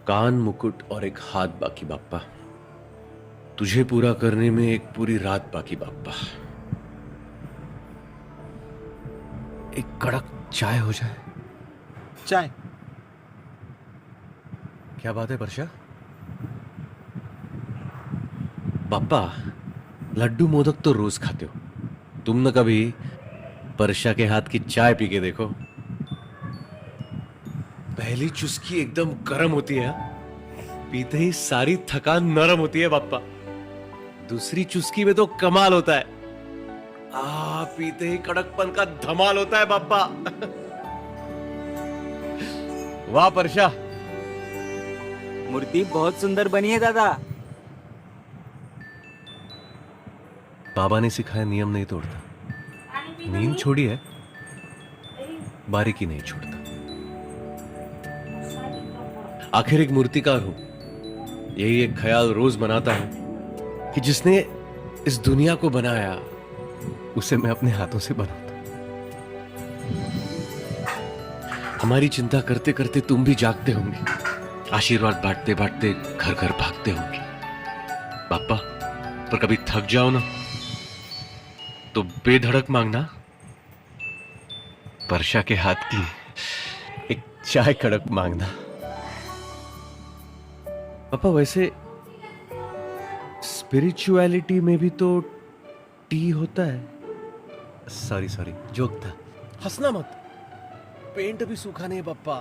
कान, मुकुट और एक हाथ बाकी बाप्पा। तुझे पूरा करने में एक पूरी रात बाकी बाप्पा। एक कड़क चाय हो जाए। चाय? क्या बात है वर्षा? बाप्पा, लड्डू मोदक तो रोज खाते हो, तुम न कभी वर्षा के हाथ की चाय पी के देखो। पहली चुस्की एकदम गर्म होती है, पीते ही सारी थकान नरम होती है बाप्पा। दूसरी चुस्की में तो कमाल होता है, पीते ही कड़कपन का धमाल होता है बाप्पा। वाह वर्षा, मूर्ति बहुत सुंदर बनी है दादा। बाबा ने सिखाया नियम नहीं तोड़ता, नींद छोड़ी है, बारीकी नहीं छोड़ता। आखिर एक मूर्तिकार हूं, यही एक ख्याल रोज बनाता हूं कि जिसने इस दुनिया को बनाया उसे मैं अपने हाथों से बनाता। हमारी चिंता करते करते तुम भी जागते होंगे, आशीर्वाद बांटते बांटते घर घर भागते होंगे बाप्पा। पर कभी थक जाओ ना तो बेधड़क मांगना वर्षा के हाथ की एक चाय कड़क मांगना। पापा वैसे स्पिरिचुअलिटी में भी तो टी होता है। सॉरी सॉरी, जोक था, हंसना मत, पेंट भी सूखा नहीं है पापा।